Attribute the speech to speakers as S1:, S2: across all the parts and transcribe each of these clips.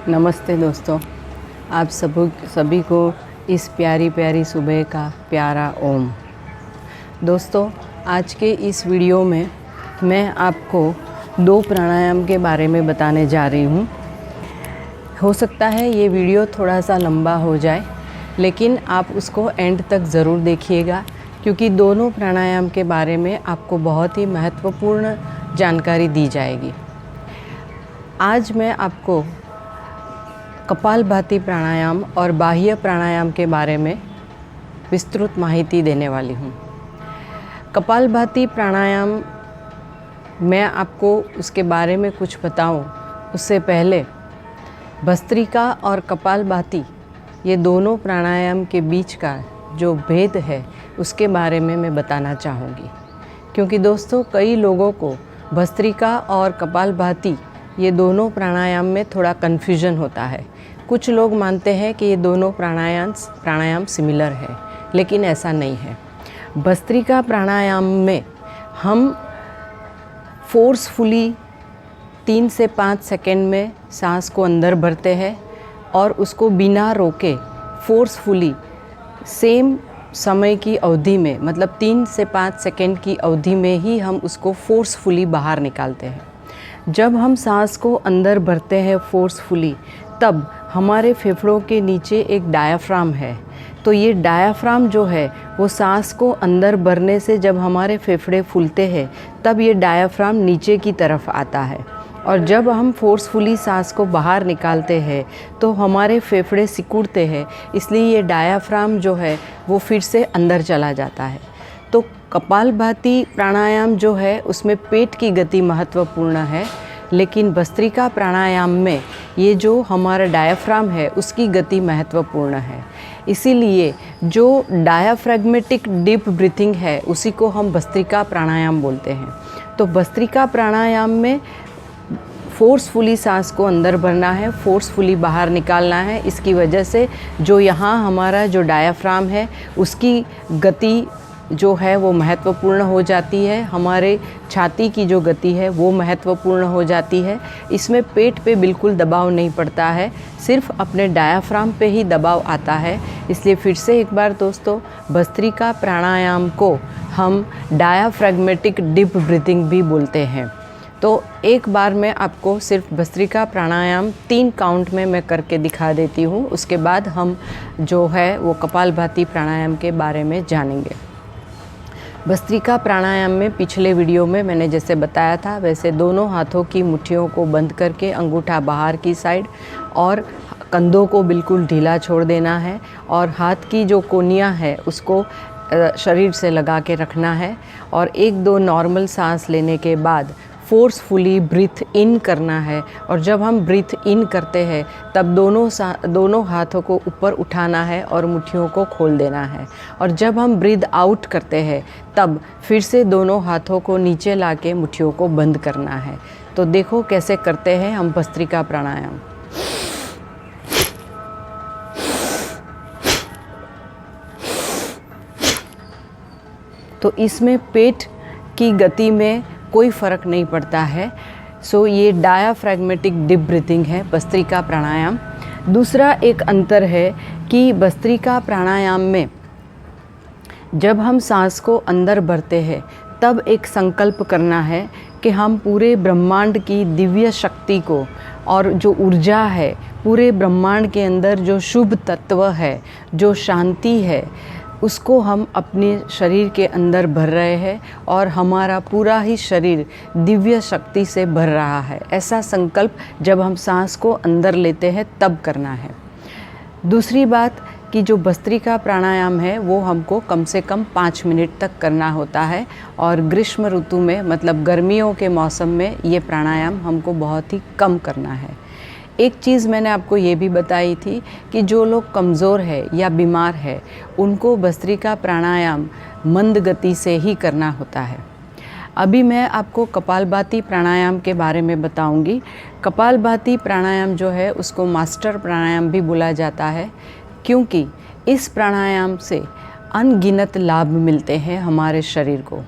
S1: नमस्ते दोस्तों, आप सभी को इस प्यारी प्यारी सुबह का प्यारा ओम। दोस्तों, आज के इस वीडियो में मैं आपको 2 प्राणायाम के बारे में बताने जा रही हूँ। हो सकता है ये वीडियो थोड़ा सा लंबा हो जाए, लेकिन आप उसको एंड तक ज़रूर देखिएगा, क्योंकि दोनों प्राणायाम के बारे में आपको बहुत ही महत्वपूर्ण जानकारी दी जाएगी। आज मैं आपको कपालभाति प्राणायाम और बाह्य प्राणायाम के बारे में विस्तृत माहिती देने वाली हूँ। कपालभाति प्राणायाम मैं आपको उसके बारे में कुछ बताऊँ उससे पहले भस्त्रिका और कपालभाति ये दोनों प्राणायाम के बीच का जो भेद है उसके बारे में मैं बताना चाहूँगी, क्योंकि दोस्तों कई लोगों को भस्त्रिका और कपालभाति ये दोनों प्राणायाम में थोड़ा कन्फ्यूजन होता है। कुछ लोग मानते हैं कि ये दोनों प्राणायाम सिमिलर है, लेकिन ऐसा नहीं है। भस्त्रिका प्राणायाम में हम फोर्सफुली 3 से 5 सेकेंड में सांस को अंदर भरते हैं और उसको बिना रोके फोर्सफुली सेम समय की अवधि में, मतलब 3 से 5 सेकेंड की अवधि में ही हम उसको फोर्सफुली बाहर निकालते हैं। जब हम सांस को अंदर भरते हैं फोर्सफुली, तब हमारे फेफड़ों के नीचे एक डायाफ्राम है। तो ये डायाफ्राम जो है वो सांस को अंदर भरने से जब हमारे फेफड़े फूलते हैं तब ये डायाफ्राम नीचे की तरफ आता है, और जब हम फोर्सफुली सांस को बाहर निकालते हैं तो हमारे फेफड़े सिकुड़ते हैं, इसलिए ये डायाफ्राम जो है वो फिर से अंदर चला जाता है। तो कपालभाति प्राणायाम जो है उसमें पेट की गति महत्वपूर्ण है, लेकिन भस्त्रिका प्राणायाम में ये जो हमारा डायाफ्राम है उसकी गति महत्वपूर्ण है। इसीलिए जो डायाफ्रैग्मेटिक डीप ब्रीथिंग है उसी को हम भस्त्रिका प्राणायाम बोलते हैं। तो भस्त्रिका प्राणायाम में फोर्सफुली सांस को अंदर भरना है, फोर्सफुली बाहर निकालना है। इसकी वजह से जो यहाँ हमारा जो डायाफ्राम है उसकी गति जो है वो महत्वपूर्ण हो जाती है, हमारे छाती की जो गति है वो महत्वपूर्ण हो जाती है। इसमें पेट पे बिल्कुल दबाव नहीं पड़ता है, सिर्फ अपने डायाफ्राम पे ही दबाव आता है। इसलिए फिर से एक बार दोस्तों, भस्त्रिका प्राणायाम को हम डायाफ्रैग्मेटिक डीप ब्रीथिंग भी बोलते हैं। तो एक बार मैं आपको सिर्फ भस्त्रिका प्राणायाम 3 काउंट में मैं करके दिखा देती हूँ, उसके बाद हम जो है वो कपालभाति प्राणायाम के बारे में जानेंगे। भस्त्रिका प्राणायाम में पिछले वीडियो में मैंने जैसे बताया था वैसे दोनों हाथों की मुट्ठियों को बंद करके अंगूठा बाहर की साइड और कंधों को बिल्कुल ढीला छोड़ देना है, और हाथ की जो कोनियाँ है उसको शरीर से लगा के रखना है, और 1-2 नॉर्मल सांस लेने के बाद फोर्सफुली ब्रीथ इन करना है। और जब हम ब्रीथ इन करते हैं तब दोनों हाथों को ऊपर उठाना है और मुट्ठियों को खोल देना है, और जब हम ब्रीथ आउट करते हैं तब फिर से दोनों हाथों को नीचे लाके मुट्ठियों को बंद करना है। तो देखो कैसे करते हैं हम भस्त्रिका प्राणायाम। तो इसमें पेट की गति में कोई फ़र्क नहीं पड़ता है। सो ये डायाफ्रैग्मेटिक डीप ब्रीथिंग है भस्त्रिका प्राणायाम। दूसरा एक अंतर है कि भस्त्रिका प्राणायाम में जब हम सांस को अंदर भरते हैं तब एक संकल्प करना है कि हम पूरे ब्रह्मांड की दिव्य शक्ति को और जो ऊर्जा है, पूरे ब्रह्मांड के अंदर जो शुभ तत्व है, जो शांति है, उसको हम अपने शरीर के अंदर भर रहे हैं, और हमारा पूरा ही शरीर दिव्य शक्ति से भर रहा है। ऐसा संकल्प जब हम सांस को अंदर लेते हैं तब करना है। दूसरी बात कि जो भस्त्रिका प्राणायाम है वो हमको कम से कम 5 मिनट तक करना होता है, और ग्रीष्म ऋतु में मतलब गर्मियों के मौसम में ये प्राणायाम हमको बहुत ही कम करना है। एक चीज़ मैंने आपको ये भी बताई थी कि जो लोग कमज़ोर है या बीमार है उनको भस्त्रिका प्राणायाम मंद गति से ही करना होता है। अभी मैं आपको कपालभाति प्राणायाम के बारे में बताऊंगी। कपालभाति प्राणायाम जो है उसको मास्टर प्राणायाम भी बोला जाता है, क्योंकि इस प्राणायाम से अनगिनत लाभ मिलते हैं हमारे शरीर को।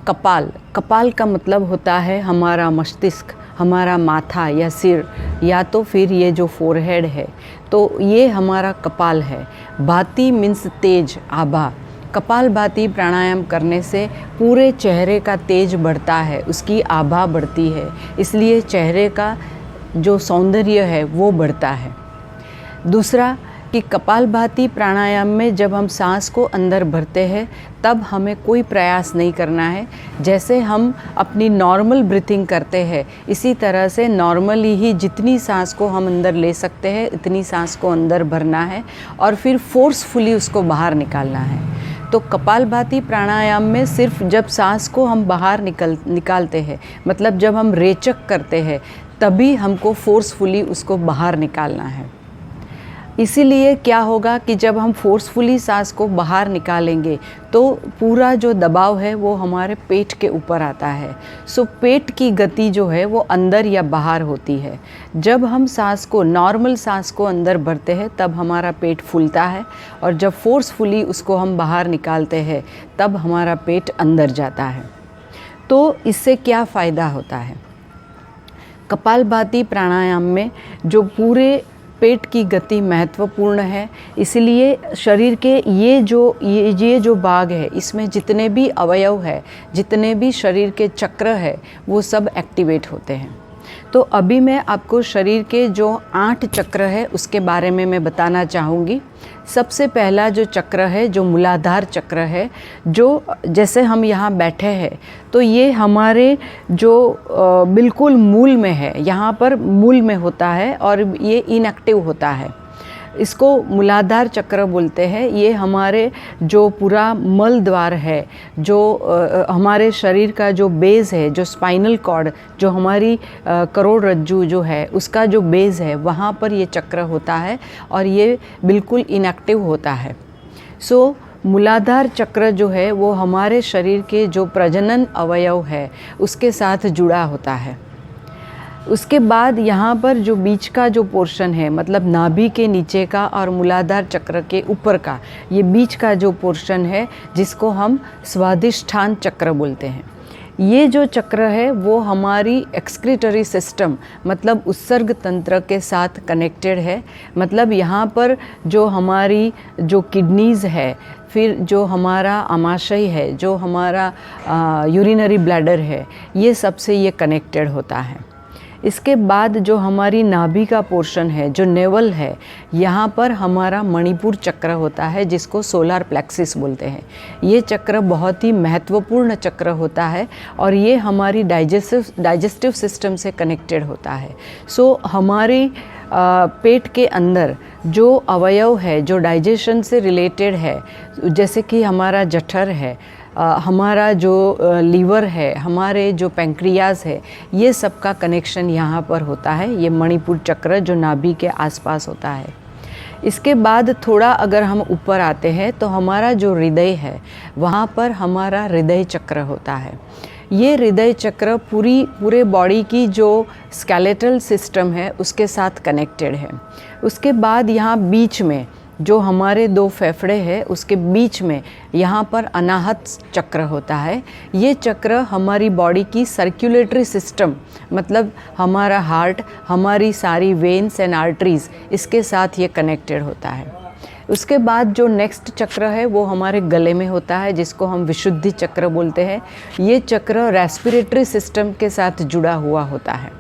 S1: कपाल का मतलब होता है हमारा मस्तिष्क, हमारा माथा या सिर, या तो फिर ये जो फोरहेड है, तो ये हमारा कपाल है। भाती मीन्स तेज, आभा। कपालभाति प्राणायाम करने से पूरे चेहरे का तेज बढ़ता है, उसकी आभा बढ़ती है, इसलिए चेहरे का जो सौंदर्य है वो बढ़ता है। दूसरा कि कपालभाति प्राणायाम में जब हम सांस को अंदर भरते हैं तब हमें कोई प्रयास नहीं करना है। जैसे हम अपनी नॉर्मल ब्रीथिंग करते हैं इसी तरह से नॉर्मली ही जितनी सांस को हम अंदर ले सकते हैं इतनी सांस को अंदर भरना है और फिर फोर्सफुली उसको बाहर निकालना है। तो कपालभाति प्राणायाम में सिर्फ जब सांस को हम बाहर निकालते हैं, मतलब जब हम रेचक करते हैं, तभी हमको फोर्सफुली उसको बाहर निकालना है। इसीलिए क्या होगा कि जब हम फोर्सफुली सांस को बाहर निकालेंगे तो पूरा जो दबाव है वो हमारे पेट के ऊपर आता है। सो पेट की गति जो है वो अंदर या बाहर होती है। जब हम सांस को, नॉर्मल सांस को अंदर भरते हैं तब हमारा पेट फूलता है, और जब फोर्सफुली उसको हम बाहर निकालते हैं तब हमारा पेट अंदर जाता है। तो इससे क्या फ़ायदा होता है? कपालभाति प्राणायाम में जो पूरे पेट की गति महत्वपूर्ण है, इसलिए शरीर के ये जो भाग है, इसमें जितने भी अवयव है, जितने भी शरीर के चक्र है, वो सब एक्टिवेट होते हैं। तो अभी मैं आपको शरीर के जो 8 चक्र है उसके बारे में मैं बताना चाहूँगी। सबसे पहला जो चक्र है, जो मूलाधार चक्र है, जो जैसे हम यहाँ बैठे हैं तो ये हमारे जो बिल्कुल मूल में है, यहाँ पर मूल में होता है और ये इनएक्टिव होता है। इसको मूलाधार चक्र बोलते हैं। ये हमारे जो पूरा मल द्वार है, जो हमारे शरीर का जो बेस है, जो स्पाइनल कॉर्ड, जो हमारी करोड़रज्जु जो है उसका जो बेस है, वहाँ पर ये चक्र होता है और ये बिल्कुल इनएक्टिव होता है। सो मूलाधार चक्र जो है वो हमारे शरीर के जो प्रजनन अवयव है उसके साथ जुड़ा होता है। उसके बाद यहाँ पर जो बीच का जो पोर्शन है, मतलब नाभि के नीचे का और मूलाधार चक्र के ऊपर का, ये बीच का जो पोर्शन है जिसको हम स्वादिष्ठान चक्र बोलते हैं। ये जो चक्र है वो हमारी एक्सक्रीटरी सिस्टम, मतलब उत्सर्ग तंत्र के साथ कनेक्टेड है। मतलब यहाँ पर जो हमारी जो किडनीज़ है, फिर जो हमारा आमाशय है, जो हमारा यूरिनरी ब्लैडर है, ये सबसे ये कनेक्टेड होता है। इसके बाद जो हमारी नाभि का पोर्शन है, जो नेवल है, यहाँ पर हमारा मणिपुर चक्र होता है जिसको सोलार प्लेक्सिस बोलते हैं। ये चक्र बहुत ही महत्वपूर्ण चक्र होता है और ये हमारी डाइजेस्टिव सिस्टम से कनेक्टेड होता है। सो हमारी पेट के अंदर जो अवयव है जो डाइजेशन से रिलेटेड है, जैसे कि हमारा जठर है, हमारा जो लीवर है, हमारे जो पैंक्रियाज है, ये सब का कनेक्शन यहाँ पर होता है। ये मणिपुर चक्र जो नाभि के आसपास होता है। इसके बाद थोड़ा अगर हम ऊपर आते हैं तो हमारा जो हृदय है, वहाँ पर हमारा हृदय चक्र होता है। ये हृदय चक्र पूरे बॉडी की जो स्केलेटल सिस्टम है उसके साथ कनेक्टेड है। उसके बाद यहाँ बीच में जो हमारे 2 फेफड़े हैं उसके बीच में यहाँ पर अनाहत चक्र होता है। ये चक्र हमारी बॉडी की सर्कुलेटरी सिस्टम, मतलब हमारा हार्ट, हमारी सारी वेन्स एंड आर्टरीज, इसके साथ ये कनेक्टेड होता है। उसके बाद जो नेक्स्ट चक्र है वो हमारे गले में होता है जिसको हम विशुद्धि चक्र बोलते हैं। ये चक्र रेस्पिरेटरी सिस्टम के साथ जुड़ा हुआ होता है।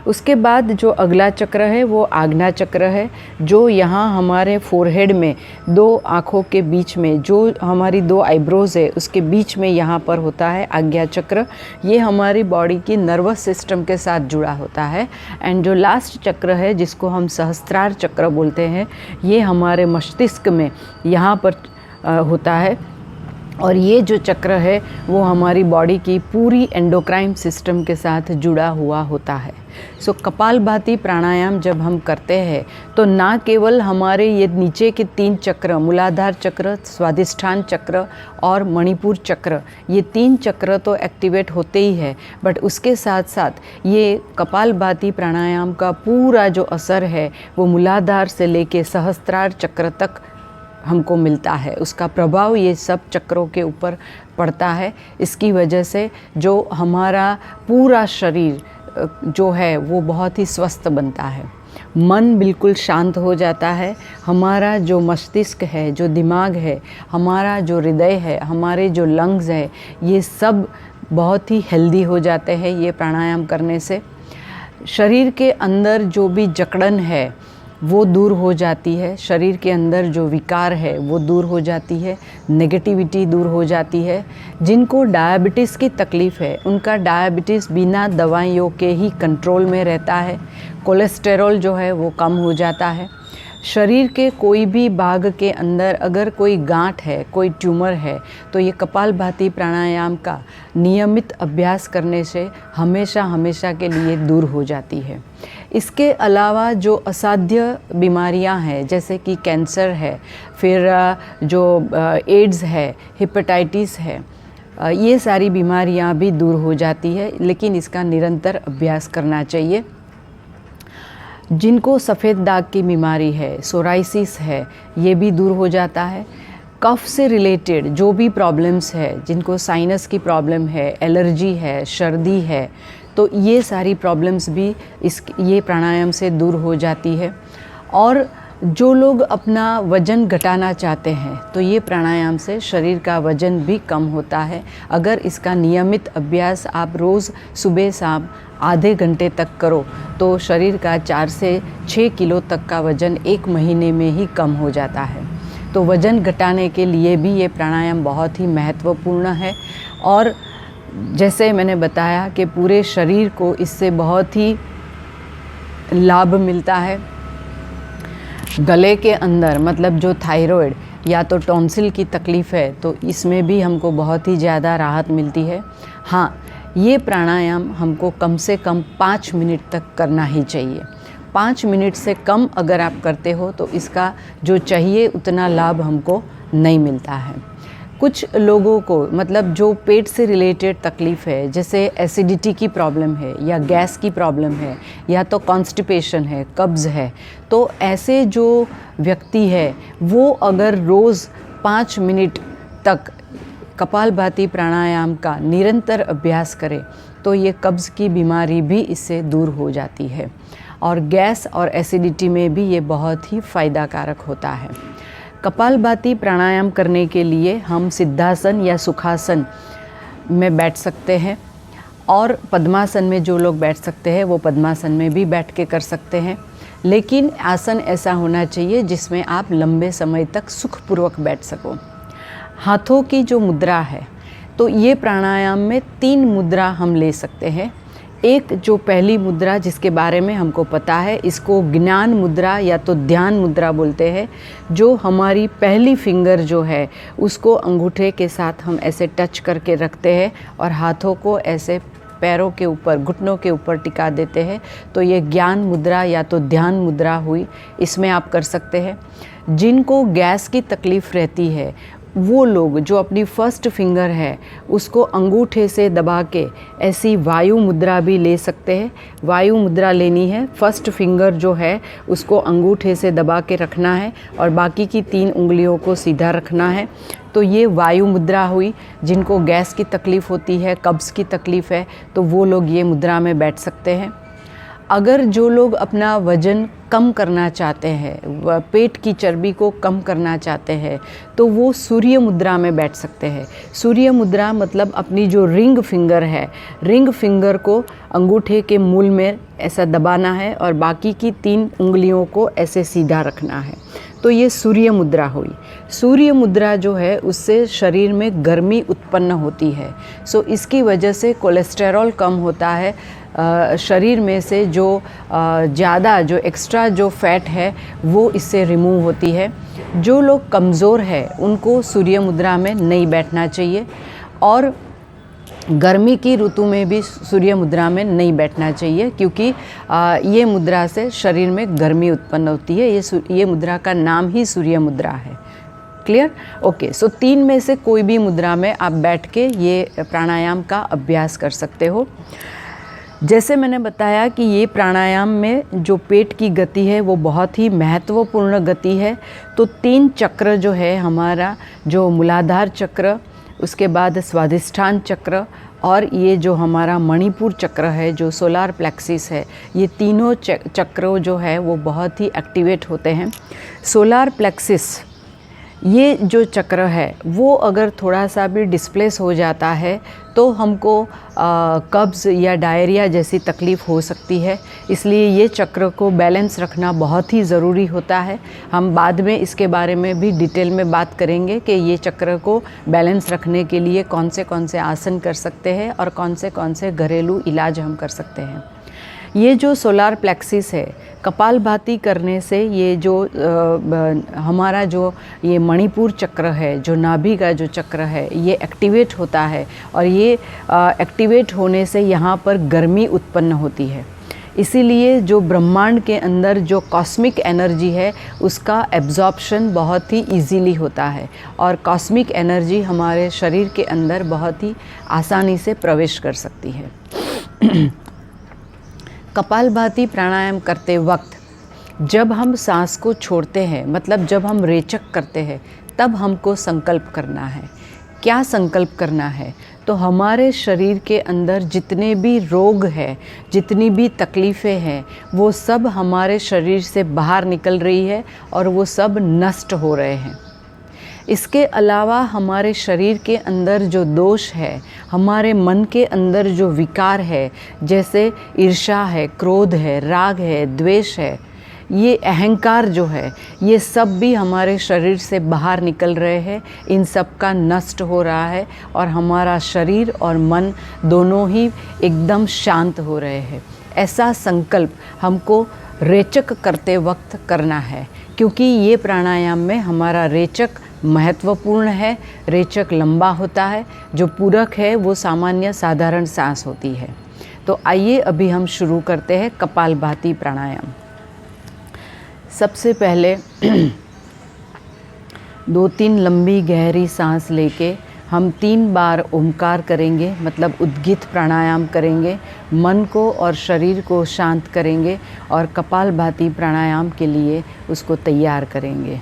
S1: उसके बाद जो अगला चक्र है वो आज्ञा चक्र है, जो यहाँ हमारे फोरहेड में 2 आँखों के बीच में, जो हमारी 2 आईब्रोज़ है उसके बीच में यहाँ पर होता है आज्ञा चक्र। ये हमारी बॉडी की नर्वस सिस्टम के साथ जुड़ा होता है। एंड जो लास्ट चक्र है जिसको हम सहस्त्रार चक्र बोलते हैं, ये हमारे मस्तिष्क में यहाँ पर होता है। और ये जो चक्र है वो हमारी बॉडी की पूरी एंडोक्राइन सिस्टम के साथ जुड़ा हुआ होता है। सो कपालभाति प्राणायाम जब हम करते हैं तो ना केवल हमारे ये नीचे के 3 चक्र, मूलाधार चक्र, स्वादिष्ठान चक्र और मणिपुर चक्र, ये 3 चक्र तो एक्टिवेट होते ही है, बट उसके साथ साथ ये कपालभाति प्राणायाम का पूरा जो असर है वो मूलाधार से लेके सहस्त्रार चक्र तक हमको मिलता है। उसका प्रभाव ये सब चक्रों के ऊपर पड़ता है। इसकी वजह से जो हमारा पूरा शरीर जो है वो बहुत ही स्वस्थ बनता है, मन बिल्कुल शांत हो जाता है, हमारा जो मस्तिष्क है, जो दिमाग है, हमारा जो हृदय है, हमारे जो लंग्स है, ये सब बहुत ही हेल्दी हो जाते हैं ये प्राणायाम करने से। शरीर के अंदर जो भी जकड़न है वो दूर हो जाती है, शरीर के अंदर जो विकार है वो दूर हो जाती है, नेगेटिविटी दूर हो जाती है। जिनको डायबिटीज़ की तकलीफ़ है उनका डायबिटीज़ बिना दवाइयों के ही कंट्रोल में रहता है, कोलेस्टेरॉल जो है वो कम हो जाता है। शरीर के कोई भी भाग के अंदर अगर कोई गांठ है, कोई ट्यूमर है, तो ये कपालभाति प्राणायाम का नियमित अभ्यास करने से हमेशा हमेशा के लिए दूर हो जाती है। इसके अलावा जो असाध्य बीमारियां हैं जैसे कि कैंसर है, फिर जो एड्स है, हेपेटाइटिस है, ये सारी बीमारियां भी दूर हो जाती है, लेकिन इसका निरंतर अभ्यास करना चाहिए। जिनको सफ़ेद दाग की बीमारी है, सोराइसिस है, ये भी दूर हो जाता है। कफ से रिलेटेड जो भी प्रॉब्लम्स है, जिनको साइनस की प्रॉब्लम है, एलर्जी है, सर्दी है, तो ये सारी प्रॉब्लम्स भी ये प्राणायाम से दूर हो जाती है। और जो लोग अपना वज़न घटाना चाहते हैं तो ये प्राणायाम से शरीर का वज़न भी कम होता है। अगर इसका नियमित अभ्यास आप रोज़ सुबह शाम आधे घंटे तक करो तो शरीर का 4 से 6 किलो तक का वज़न 1 महीने में ही कम हो जाता है। तो वज़न घटाने के लिए भी ये प्राणायाम बहुत ही महत्वपूर्ण है। और जैसे मैंने बताया कि पूरे शरीर को इससे बहुत ही लाभ मिलता है। गले के अंदर मतलब जो थायराइड या तो टॉन्सिल की तकलीफ़ है तो इसमें भी हमको बहुत ही ज़्यादा राहत मिलती है। हाँ, ये प्राणायाम हमको कम से कम 5 मिनट तक करना ही चाहिए। 5 मिनट से कम अगर आप करते हो तो इसका जो चाहिए उतना लाभ हमको नहीं मिलता है। कुछ लोगों को मतलब जो पेट से रिलेटेड तकलीफ़ है, जैसे एसिडिटी की प्रॉब्लम है या गैस की प्रॉब्लम है या तो कॉन्स्टिपेशन है, कब्ज़ है, तो ऐसे जो व्यक्ति है वो अगर रोज़ 5 मिनट तक कपालभाति प्राणायाम का निरंतर अभ्यास करे तो ये कब्ज़ की बीमारी भी इससे दूर हो जाती है। और गैस और एसिडिटी में भी ये बहुत ही फ़ायदाकारक होता है। कपालभाति प्राणायाम करने के लिए हम सिद्धासन या सुखासन में बैठ सकते हैं, और पद्मासन में जो लोग बैठ सकते हैं वो पद्मासन में भी बैठ के कर सकते हैं। लेकिन आसन ऐसा होना चाहिए जिसमें आप लंबे समय तक सुखपूर्वक बैठ सको। हाथों की जो मुद्रा है तो ये प्राणायाम में 3 मुद्रा हम ले सकते हैं। एक जो पहली मुद्रा जिसके बारे में हमको पता है, इसको ज्ञान मुद्रा या तो ध्यान मुद्रा बोलते हैं। जो हमारी पहली फिंगर जो है उसको अंगूठे के साथ हम ऐसे टच करके रखते हैं और हाथों को ऐसे पैरों के ऊपर, घुटनों के ऊपर टिका देते हैं, तो ये ज्ञान मुद्रा या तो ध्यान मुद्रा हुई। इसमें आप कर सकते हैं। जिनको गैस की तकलीफ़ रहती है वो लोग जो अपनी फर्स्ट फिंगर है उसको अंगूठे से दबा के ऐसी वायु मुद्रा भी ले सकते हैं। वायु मुद्रा लेनी है, फर्स्ट फिंगर जो है उसको अंगूठे से दबा के रखना है और बाकी की 3 उंगलियों को सीधा रखना है। तो ये वायु मुद्रा हुई। जिनको गैस की तकलीफ़ होती है, कब्ज़ की तकलीफ़ है, तो वो लोग ये मुद्रा में बैठ सकते हैं। अगर जो लोग अपना वज़न कम करना चाहते हैं, पेट की चर्बी को कम करना चाहते हैं, तो वो सूर्य मुद्रा में बैठ सकते हैं। सूर्य मुद्रा मतलब अपनी जो रिंग फिंगर है, रिंग फिंगर को अंगूठे के मूल में ऐसा दबाना है और बाकी की 3 उंगलियों को ऐसे सीधा रखना है। तो ये सूर्य मुद्रा हुई। सूर्य मुद्रा जो है उससे शरीर में गर्मी उत्पन्न होती है। सो इसकी वजह से कोलेस्टेरॉल कम होता है। शरीर में से जो ज़्यादा जो एक्स्ट्रा जो फैट है वो इससे रिमूव होती है। जो लोग कमज़ोर है उनको सूर्य मुद्रा में नहीं बैठना चाहिए, और गर्मी की ऋतु में भी सूर्य मुद्रा में नहीं बैठना चाहिए, क्योंकि ये मुद्रा से शरीर में गर्मी उत्पन्न होती है। ये मुद्रा का नाम ही सूर्य मुद्रा है। क्लियर? ओके। सो 3 में से कोई भी मुद्रा में आप बैठ के ये प्राणायाम का अभ्यास कर सकते हो। जैसे मैंने बताया कि ये प्राणायाम में जो पेट की गति है वो बहुत ही महत्वपूर्ण गति है। तो 3 चक्र जो है हमारा, जो मूलाधार चक्र, उसके बाद स्वादिष्ठान चक्र और ये जो हमारा मणिपुर चक्र है, जो सोलार प्लेक्सिस है, ये तीनों चक्रों जो है वो बहुत ही एक्टिवेट होते हैं। सोलार प्लेक्सिस ये जो चक्र है वो अगर थोड़ा सा भी डिस्प्लेस हो जाता है तो हमको कब्ज़ या डायरिया जैसी तकलीफ़ हो सकती है। इसलिए ये चक्र को बैलेंस रखना बहुत ही ज़रूरी होता है। हम बाद में इसके बारे में भी डिटेल में बात करेंगे कि ये चक्र को बैलेंस रखने के लिए कौन से आसन कर सकते हैं और कौन से घरेलू इलाज हम कर सकते हैं। ये जो सोलार प्लेक्सिस है, कपालभाति करने से ये जो हमारा जो ये मणिपुर चक्र है, जो नाभि का जो चक्र है, ये एक्टिवेट होता है और ये एक्टिवेट होने से यहाँ पर गर्मी उत्पन्न होती है। इसीलिए जो ब्रह्मांड के अंदर जो कॉस्मिक एनर्जी है उसका एब्जॉर्प्शन बहुत ही इजीली होता है और कॉस्मिक एनर्जी हमारे शरीर के अंदर बहुत ही आसानी से प्रवेश कर सकती है। कपालभाति प्राणायाम करते वक्त जब हम सांस को छोड़ते हैं, मतलब जब हम रेचक करते हैं, तब हमको संकल्प करना है। क्या संकल्प करना है? तो हमारे शरीर के अंदर जितने भी रोग हैं, जितनी भी तकलीफ़ें हैं, वो सब हमारे शरीर से बाहर निकल रही है और वो सब नष्ट हो रहे हैं। इसके अलावा हमारे शरीर के अंदर जो दोष है, हमारे मन के अंदर जो विकार है, जैसे ईर्ष्या है, क्रोध है, राग है, द्वेष है, ये अहंकार जो है, ये सब भी हमारे शरीर से बाहर निकल रहे हैं। इन सब का नष्ट हो रहा है और हमारा शरीर और मन दोनों ही एकदम शांत हो रहे हैं। ऐसा संकल्प हमको रेचक करते वक्त करना है, क्योंकि ये प्राणायाम में हमारा रेचक महत्वपूर्ण है। रेचक लंबा होता है, जो पूरक है वो सामान्य साधारण सांस होती है। तो आइए अभी हम शुरू करते हैं कपालभाति प्राणायाम। सबसे पहले 2-3 लंबी गहरी सांस लेके हम 3 बार ओमकार करेंगे, मतलब उद्गीत प्राणायाम करेंगे। मन को और शरीर को शांत करेंगे और कपालभाति प्राणायाम के लिए उसको तैयार करेंगे।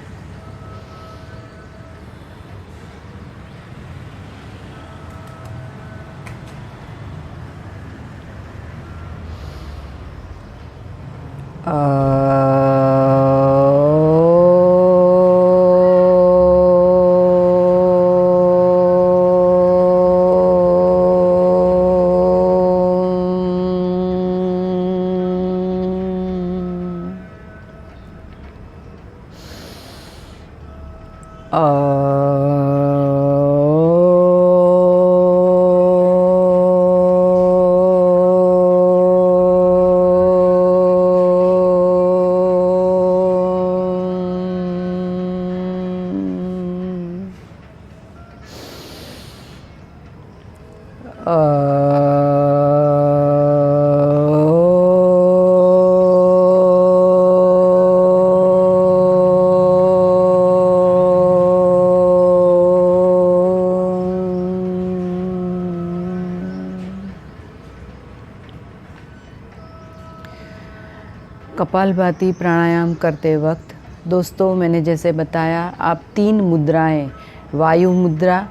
S1: कपालभाति प्राणायाम करते वक्त दोस्तों, मैंने जैसे बताया, आप 3 मुद्राएं, वायु मुद्रा,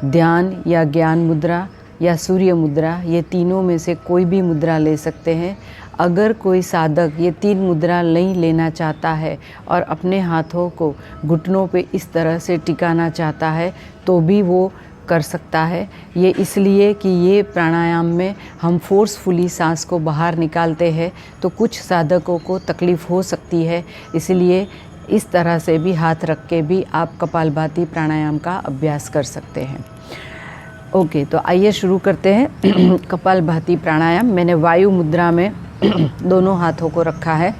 S1: ध्यान या ज्ञान मुद्रा या सूर्य मुद्रा, ये तीनों में से कोई भी मुद्रा ले सकते हैं। अगर कोई साधक ये 3 मुद्रा नहीं लेना चाहता है और अपने हाथों को घुटनों पे इस तरह से टिकाना चाहता है तो भी वो कर सकता है। ये इसलिए कि ये प्राणायाम में हम फोर्सफुली सांस को बाहर निकालते हैं तो कुछ साधकों को तकलीफ़ हो सकती है। इसलिए इस तरह से भी हाथ रख के भी आप कपालभाति प्राणायाम का अभ्यास कर सकते हैं। ओके, तो आइए शुरू करते हैं कपालभाति प्राणायाम। मैंने वायु मुद्रा में दोनों हाथों को रखा है।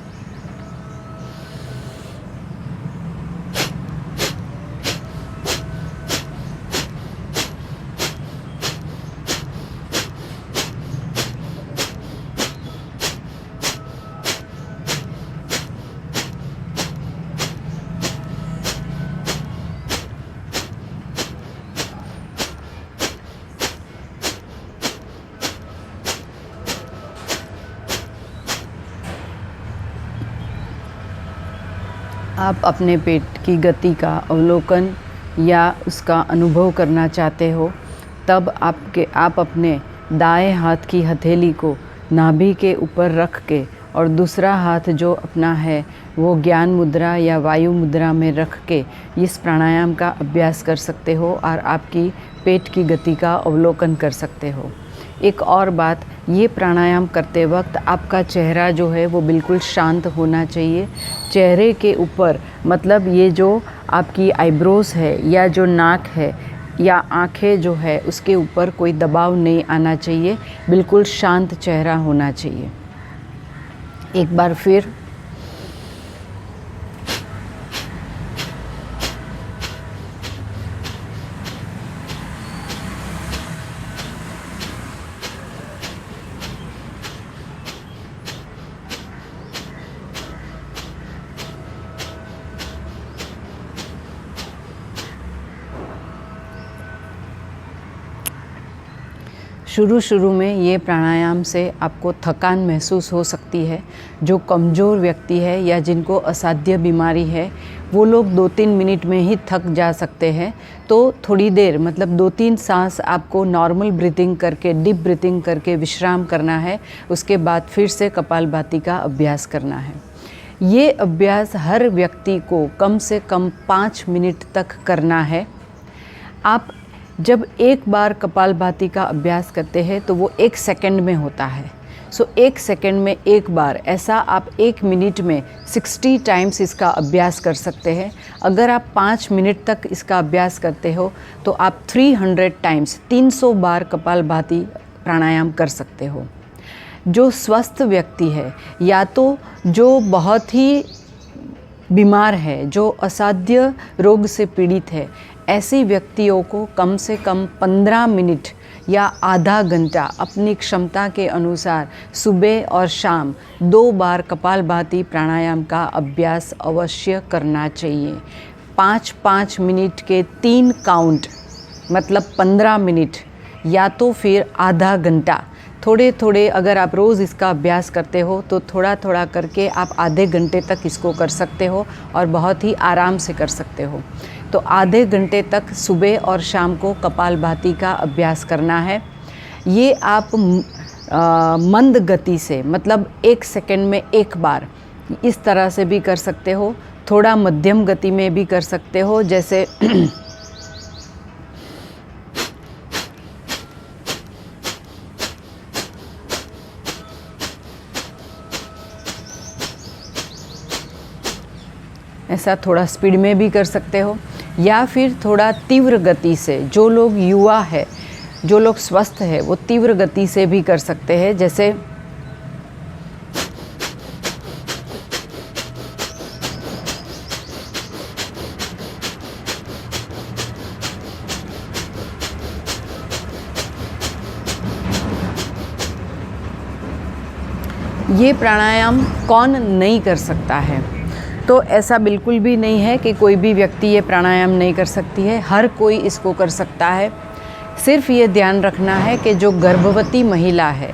S1: आप अपने पेट की गति का अवलोकन या उसका अनुभव करना चाहते हो, तब आप अपने दाएं हाथ की हथेली को नाभि के ऊपर रख के और दूसरा हाथ जो अपना है वो ज्ञान मुद्रा या वायु मुद्रा में रख के इस प्राणायाम का अभ्यास कर सकते हो और आपकी पेट की गति का अवलोकन कर सकते हो। एक और बात, ये प्राणायाम करते वक्त आपका चेहरा जो है वो बिल्कुल शांत होना चाहिए। चेहरे के ऊपर मतलब ये जो आपकी आईब्रोज है या जो नाक है या आँखें जो है उसके ऊपर कोई दबाव नहीं आना चाहिए, बिल्कुल शांत चेहरा होना चाहिए। एक बार फिर शुरू में ये प्राणायाम से आपको थकान महसूस हो सकती है। जो कमज़ोर व्यक्ति है या जिनको असाध्य बीमारी है वो लोग 2-3 मिनट में ही थक जा सकते हैं। तो थोड़ी देर मतलब 2-3 सांस आपको नॉर्मल ब्रीथिंग करके, डीप ब्रीथिंग करके विश्राम करना है। उसके बाद फिर से कपालभाति का अभ्यास करना है। ये अभ्यास हर व्यक्ति को कम से कम 5 मिनट तक करना है। आप जब एक बार कपालभाति का अभ्यास करते हैं तो वो 1 सेकंड में होता है। 1 सेकंड में एक बार, ऐसा आप 1 मिनट में 60 टाइम्स इसका अभ्यास कर सकते हैं। अगर आप 5 मिनट तक इसका अभ्यास करते हो तो आप 300 टाइम्स 300 बार कपालभाति प्राणायाम कर सकते हो। जो स्वस्थ व्यक्ति है या तो जो बहुत ही बीमार है, जो असाध्य रोग से पीड़ित है, ऐसी व्यक्तियों को कम से कम 15 मिनट या आधा घंटा अपनी क्षमता के अनुसार सुबह और शाम 2 बार कपालभाति प्राणायाम का अभ्यास अवश्य करना चाहिए। 5-5 मिनट के 3 काउंट मतलब 15 मिनट या तो फिर आधा घंटा। थोड़े अगर आप रोज़ इसका अभ्यास करते हो तो थोड़ा करके आप आधे घंटे तक इसको कर सकते हो और बहुत ही आराम से कर सकते हो। तो आधे घंटे तक सुबह और शाम को कपालभाति का अभ्यास करना है। ये आप मंद गति से मतलब 1 सेकंड में एक बार इस तरह से भी कर सकते हो, थोड़ा मध्यम गति में भी कर सकते हो। जैसे ऐसा थोड़ा स्पीड में भी कर सकते हो या फिर थोड़ा तीव्र गति से। जो लोग युवा है, जो लोग स्वस्थ है, वो तीव्र गति से भी कर सकते हैं। जैसे ये प्राणायाम कौन नहीं कर सकता है? तो ऐसा बिल्कुल भी नहीं है कि कोई भी व्यक्ति ये प्राणायाम नहीं कर सकती है। हर कोई इसको कर सकता है। सिर्फ ये ध्यान रखना है कि जो गर्भवती महिला है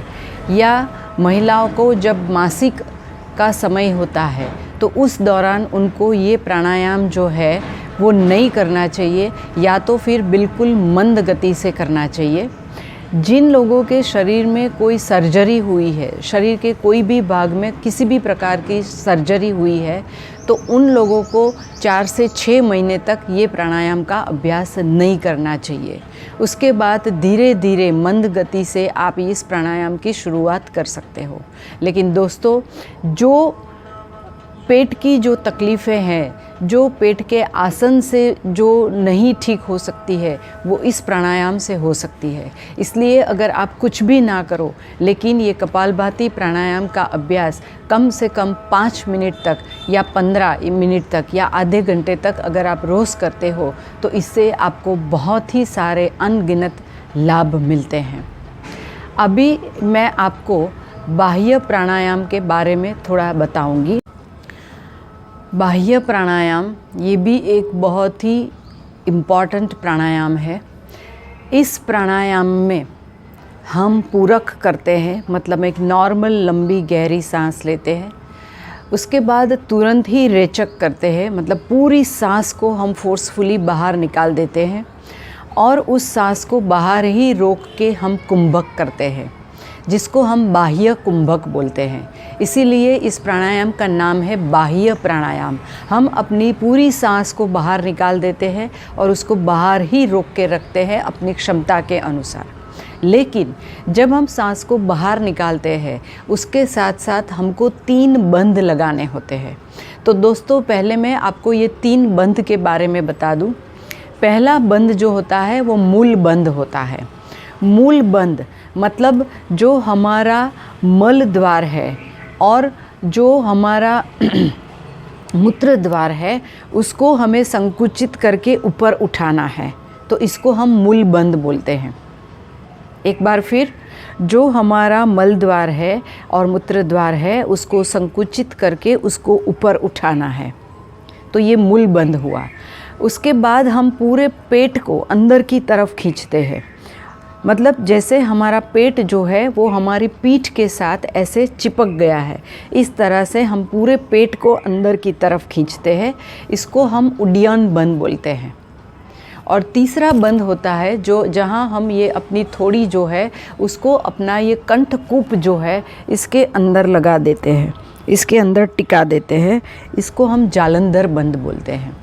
S1: या महिलाओं को जब मासिक का समय होता है तो उस दौरान उनको ये प्राणायाम जो है वो नहीं करना चाहिए या तो फिर बिल्कुल मंद गति से करना चाहिए। जिन लोगों के शरीर में कोई सर्जरी हुई है, शरीर के कोई भी भाग में किसी भी प्रकार की सर्जरी हुई है, तो उन लोगों को 4 से 6 महीने तक ये प्राणायाम का अभ्यास नहीं करना चाहिए। उसके बाद धीरे धीरे मंद गति से आप इस प्राणायाम की शुरुआत कर सकते हो। लेकिन दोस्तों, जो पेट की जो तकलीफ़ें हैं, जो पेट के आसन से जो नहीं ठीक हो सकती है, वो इस प्राणायाम से हो सकती है। इसलिए अगर आप कुछ भी ना करो लेकिन ये कपालभाति प्राणायाम का अभ्यास कम से कम 5 मिनट तक या 15 मिनट तक या आधे घंटे तक अगर आप रोज़ करते हो तो इससे आपको बहुत ही सारे अनगिनत लाभ मिलते हैं। अभी मैं आपको बाह्य प्राणायाम के बारे में थोड़ा बताऊंगी। बाह्य प्राणायाम ये भी एक बहुत ही इम्पॉर्टेंट प्राणायाम है। इस प्राणायाम में हम पूरक करते हैं, मतलब एक नॉर्मल लंबी गहरी सांस लेते हैं। उसके बाद तुरंत ही रेचक करते हैं, मतलब पूरी सांस को हम फोर्सफुली बाहर निकाल देते हैं और उस सांस को बाहर ही रोक के हम कुंभक करते हैं, जिसको हम बाह्य कुंभक बोलते हैं। इसीलिए इस प्राणायाम का नाम है बाह्य प्राणायाम। हम अपनी पूरी सांस को बाहर निकाल देते हैं और उसको बाहर ही रोक के रखते हैं अपनी क्षमता के अनुसार। लेकिन जब हम सांस को बाहर निकालते हैं उसके साथ साथ हमको 3 बंद लगाने होते हैं। तो दोस्तों, पहले मैं आपको ये 3 बंद के बारे में बता दूं। पहला बंद जो होता है वो मूल बंद होता है। मूल बंद मतलब जो हमारा मल द्वार है और जो हमारा मूत्र द्वार है उसको हमें संकुचित करके ऊपर उठाना है, तो इसको हम मूल बंद बोलते हैं। एक बार फिर, जो हमारा मल द्वार है और मूत्र द्वार है उसको संकुचित करके उसको ऊपर उठाना है, तो ये मूल बंद हुआ। उसके बाद हम पूरे पेट को अंदर की तरफ खींचते हैं, मतलब जैसे हमारा पेट जो है वो हमारी पीठ के साथ ऐसे चिपक गया है, इस तरह से हम पूरे पेट को अंदर की तरफ खींचते हैं। इसको हम उड्डयन बंद बोलते हैं। और तीसरा बंद होता है जो जहाँ हम ये अपनी थोड़ी जो है उसको अपना ये कंठकूप जो है इसके अंदर लगा देते हैं, इसके अंदर टिका देते हैं। इसको हम जालंधर बंद बोलते हैं।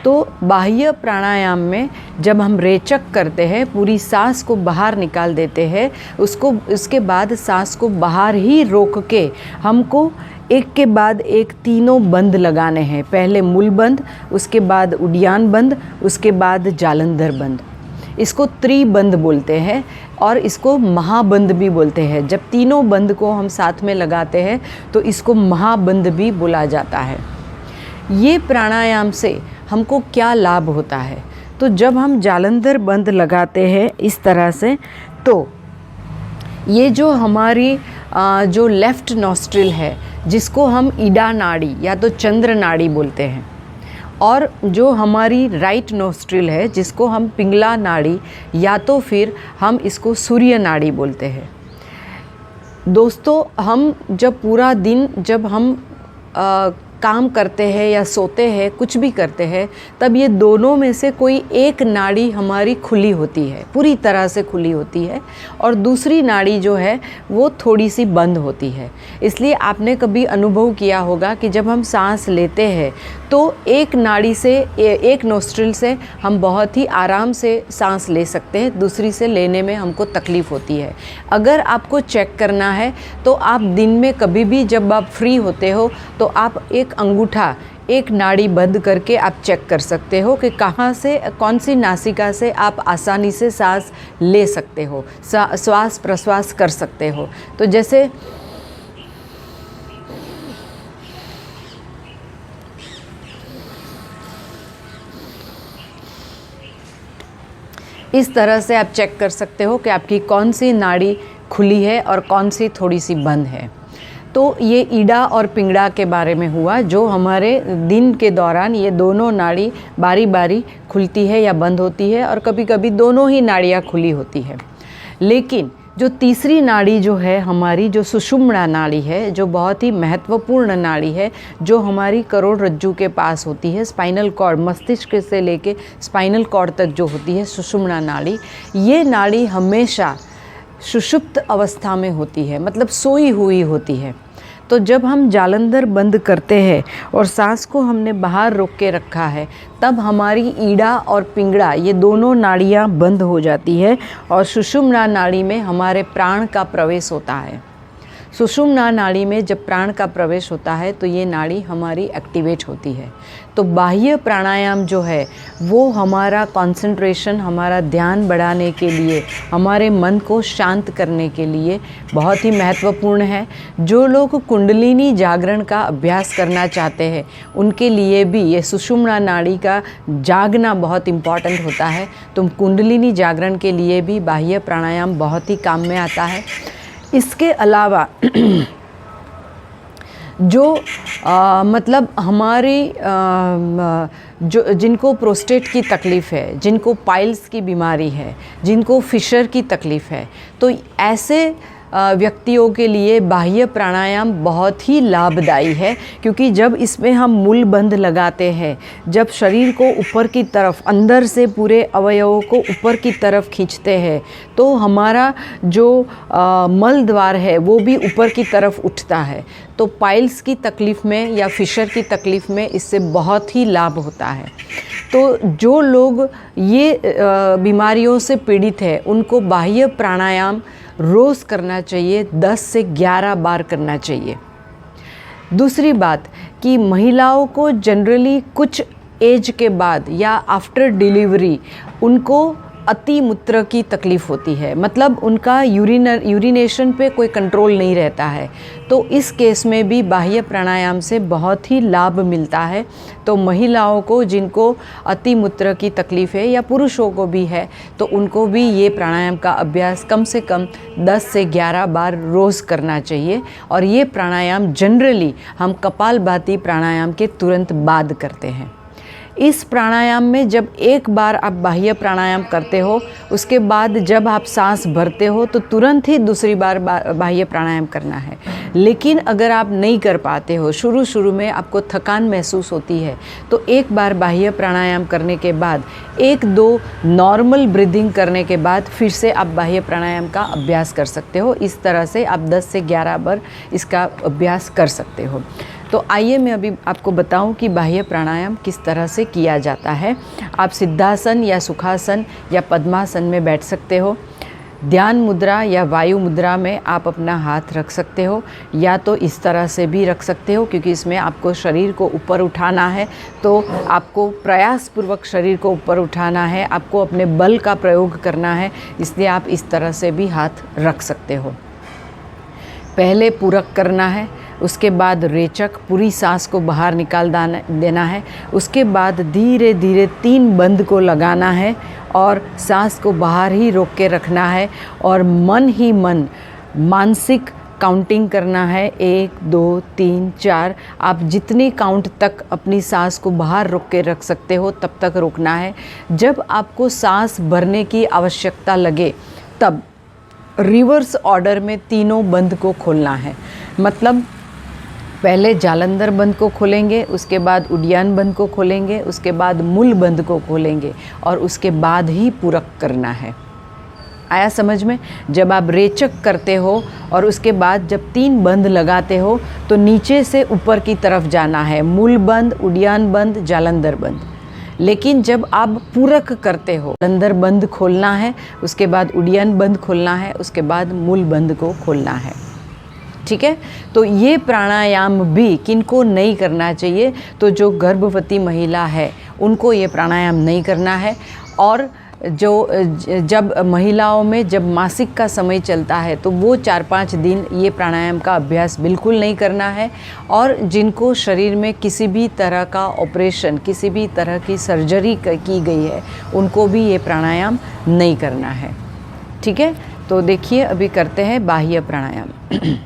S1: तो बाह्य प्राणायाम में जब हम रेचक करते हैं, पूरी सांस को बाहर निकाल देते हैं, उसके बाद सांस को बाहर ही रोक के हमको एक के बाद एक 3 बंद लगाने हैं। पहले मूल बंद, उसके बाद उड्डयन बंद, उसके बाद जालंधर बंद। इसको त्रिबंद बोलते हैं और इसको महाबंद भी बोलते हैं। जब 3 बंद को हम साथ में लगाते हैं तो इसको महाबंद भी बोला जाता है। ये प्राणायाम से हमको क्या लाभ होता है? तो जब हम जालंधर बंद लगाते हैं इस तरह से, तो ये जो हमारी जो लेफ़्ट नॉस्ट्रिल है जिसको हम ईडा नाड़ी या तो चंद्र नाड़ी बोलते हैं, और जो हमारी राइट नॉस्ट्रिल है जिसको हम पिंगला नाड़ी या तो फिर हम इसको सूर्य नाड़ी बोलते हैं। दोस्तों, हम जब पूरा दिन जब हम काम करते हैं या सोते हैं, कुछ भी करते हैं, तब ये दोनों में से कोई एक नाड़ी हमारी खुली होती है, पूरी तरह से खुली होती है, और दूसरी नाड़ी जो है वो थोड़ी सी बंद होती है। इसलिए आपने कभी अनुभव किया होगा कि जब हम सांस लेते हैं तो एक नाड़ी से, एक नोस्ट्रिल से हम बहुत ही आराम से सांस ले सकते हैं, दूसरी से लेने में हमको तकलीफ़ होती है। अगर आपको चेक करना है तो आप दिन में कभी भी जब आप फ्री होते हो तो आप एक अंगूठा एक नाड़ी बंद करके आप चेक कर सकते हो कि कहाँ से, कौन सी नासिका से आप आसानी से सांस ले सकते हो, श्वास प्रश्वास कर सकते हो। तो जैसे इस तरह से आप चेक कर सकते हो कि आपकी कौन सी नाड़ी खुली है और कौन सी थोड़ी सी बंद है। तो ये ईडा और पिंगड़ा के बारे में हुआ, जो हमारे दिन के दौरान ये दोनों नाड़ी बारी बारी खुलती है या बंद होती है, और कभी कभी दोनों ही नाड़ियाँ खुली होती है। लेकिन जो तीसरी नाड़ी जो है हमारी, जो सुषुम्ना नाड़ी है, जो बहुत ही महत्वपूर्ण नाड़ी है, जो हमारी करोड़रज्जु के पास होती है, स्पाइनल कॉर्ड, मस्तिष्क से लेके स्पाइनल कॉर्ड तक जो होती है सुषुम्ना नाड़ी, ये नाड़ी हमेशा सुषुप्त अवस्था में होती है, मतलब सोई हुई होती है। तो जब हम जालंधर बंद करते हैं और सांस को हमने बाहर रोक के रखा है, तब हमारी ईडा और पिंगड़ा ये दोनों नाड़ियाँ बंद हो जाती है और सुषुम्ना नाड़ी में हमारे प्राण का प्रवेश होता है। सुषुम्ना नाड़ी में जब प्राण का प्रवेश होता है तो ये नाड़ी हमारी एक्टिवेट होती है। तो बाह्य प्राणायाम जो है वो हमारा कंसंट्रेशन, हमारा ध्यान बढ़ाने के लिए, हमारे मन को शांत करने के लिए बहुत ही महत्वपूर्ण है। जो लोग कुंडलिनी जागरण का अभ्यास करना चाहते हैं उनके लिए भी ये सुषुम्ना नाड़ी का जागना बहुत इम्पॉर्टेंट होता है। तो कुंडलिनी जागरण के लिए भी बाह्य प्राणायाम बहुत ही काम में आता है। इसके अलावा जो मतलब हमारी जो जिनको प्रोस्टेट की तकलीफ़ है, जिनको पाइल्स की बीमारी है, जिनको फिशर की तकलीफ़ है, तो ऐसे व्यक्तियों के लिए बाह्य प्राणायाम बहुत ही लाभदायी है, क्योंकि जब इसमें हम मूल बंध लगाते हैं, जब शरीर को ऊपर की तरफ अंदर से पूरे अवयवों को ऊपर की तरफ खींचते हैं, तो हमारा जो मल द्वार है वो भी ऊपर की तरफ उठता है। तो पाइल्स की तकलीफ़ में या फिशर की तकलीफ़ में इससे बहुत ही लाभ होता है। तो जो लोग ये बीमारियों से पीड़ित है, उनको बाह्य प्राणायाम रोज़ करना चाहिए, 10 से 11 बार करना चाहिए। दूसरी बात कि महिलाओं को जनरली कुछ एज के बाद या आफ्टर डिलीवरी उनको अति मूत्र की तकलीफ़ होती है, मतलब उनका यूरिनेशन पे कोई कंट्रोल नहीं रहता है। तो इस केस में भी बाह्य प्राणायाम से बहुत ही लाभ मिलता है। तो महिलाओं को जिनको अति मूत्र की तकलीफ़ है या पुरुषों को भी है, तो उनको भी ये प्राणायाम का अभ्यास कम से कम 10 से 11 बार रोज़ करना चाहिए। और ये प्राणायाम जनरली हम कपालभाति प्राणायाम के तुरंत बाद करते हैं। इस प्राणायाम में जब एक बार आप बाह्य प्राणायाम करते हो, उसके बाद जब आप सांस भरते हो तो तुरंत ही दूसरी बार बाह्य प्राणायाम करना है। लेकिन अगर आप नहीं कर पाते हो, शुरू में आपको थकान महसूस होती है, तो एक बार बाह्य प्राणायाम करने के बाद 1-2 नॉर्मल ब्रीदिंग करने के बाद फिर से आप बाह्य प्राणायाम का अभ्यास कर सकते हो। इस तरह से आप 10 से 11 बार इसका अभ्यास कर सकते हो। तो आइए मैं अभी आपको बताऊं कि बाह्य प्राणायाम किस तरह से किया जाता है। आप सिद्धासन या सुखासन या पद्मासन में बैठ सकते हो। ध्यान मुद्रा या वायु मुद्रा में आप अपना हाथ रख सकते हो, या तो इस तरह से भी रख सकते हो, क्योंकि इसमें आपको शरीर को ऊपर उठाना है, तो आपको प्रयासपूर्वक शरीर को ऊपर उठाना है, आपको अपने बल का प्रयोग करना है, इसलिए आप इस तरह से भी हाथ रख सकते हो। पहले पूरक करना है, उसके बाद रेचक, पूरी सांस को बाहर निकाल देना है। उसके बाद धीरे धीरे 3 बंद को लगाना है और सांस को बाहर ही रोक के रखना है, और मन ही मन मानसिक काउंटिंग करना है, 1 2 3 4। आप जितनी काउंट तक अपनी सांस को बाहर रोक के रख सकते हो तब तक रोकना है। जब आपको सांस भरने की आवश्यकता लगे तब रिवर्स ऑर्डर में तीनों बंद को खोलना है। मतलब पहले जालंधर बंद को खोलेंगे, उसके बाद उड्डयन बंद को खोलेंगे, उसके बाद मूल बंद को खोलेंगे, और उसके बाद ही पूरक करना है। आया समझ में? जब आप रेचक करते हो और उसके बाद जब 3 बंद लगाते हो तो नीचे से ऊपर की तरफ जाना है, मूल बंद, उड्डयन बंद, जालंधर बंद। लेकिन जब आप पूरक करते हो, जालंधर बंद खोलना है, उसके बाद उड्डयन बंद खोलना है, उसके बाद मूल बंद को खोलना है। ठीक है? तो ये प्राणायाम भी किनको नहीं करना चाहिए? तो जो गर्भवती महिला है उनको ये प्राणायाम नहीं करना है। और जब महिलाओं में जब मासिक का समय चलता है तो वो 4-5 दिन ये प्राणायाम का अभ्यास बिल्कुल नहीं करना है। और जिनको शरीर में किसी भी तरह का ऑपरेशन, किसी भी तरह की सर्जरी की गई है, उनको भी ये प्राणायाम नहीं करना है। ठीक है? तो देखिए अभी करते हैं बाह्य प्राणायाम।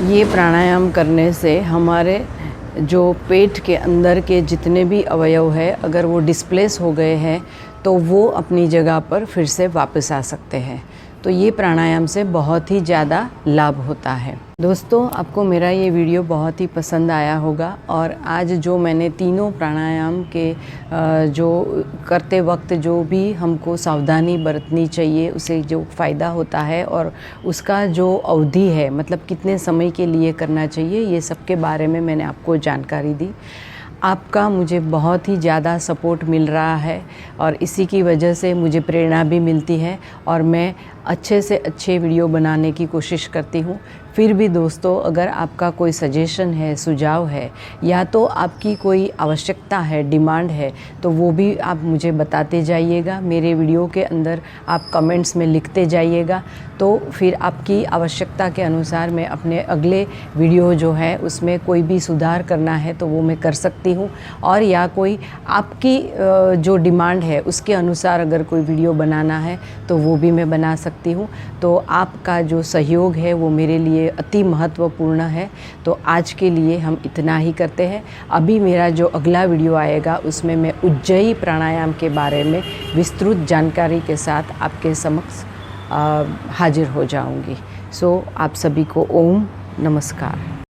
S1: ये प्राणायाम करने से हमारे जो पेट के अंदर के जितने भी अवयव है, अगर वो डिस्प्लेस हो गए हैं तो वो अपनी जगह पर फिर से वापस आ सकते हैं। तो ये प्राणायाम से बहुत ही ज़्यादा लाभ होता है। दोस्तों, आपको मेरा ये वीडियो बहुत ही पसंद आया होगा और आज जो मैंने तीनों प्राणायाम के जो करते वक्त जो भी हमको सावधानी बरतनी चाहिए, उसे जो फ़ायदा होता है और उसका जो अवधि है, मतलब कितने समय के लिए करना चाहिए, ये सब के बारे में मैंने आपको जानकारी दी। आपका मुझे बहुत ही ज़्यादा सपोर्ट मिल रहा है और इसी की वजह से मुझे प्रेरणा भी मिलती है और मैं अच्छे से अच्छे वीडियो बनाने की कोशिश करती हूँ। फिर भी दोस्तों, अगर आपका कोई सजेशन है, सुझाव है या तो आपकी कोई आवश्यकता है, डिमांड है, तो वो भी आप मुझे बताते जाइएगा। मेरे वीडियो के अंदर आप कमेंट्स में लिखते जाइएगा, तो फिर आपकी आवश्यकता के अनुसार मैं अपने अगले वीडियो जो है उसमें कोई भी सुधार करना है तो वो मैं कर सकती हूँ। और या कोई आपकी जो डिमांड है उसके अनुसार अगर कोई वीडियो बनाना है तो वो भी मैं बना सकती हूँ। तो आपका जो सहयोग है वो मेरे लिए अति महत्वपूर्ण है। तो आज के लिए हम इतना ही करते हैं। अभी मेरा जो अगला वीडियो आएगा उसमें मैं उज्जयी प्राणायाम के बारे में विस्तृत जानकारी के साथ आपके समक्ष हाजिर हो जाऊंगी। सो आप सभी को ओम नमस्कार।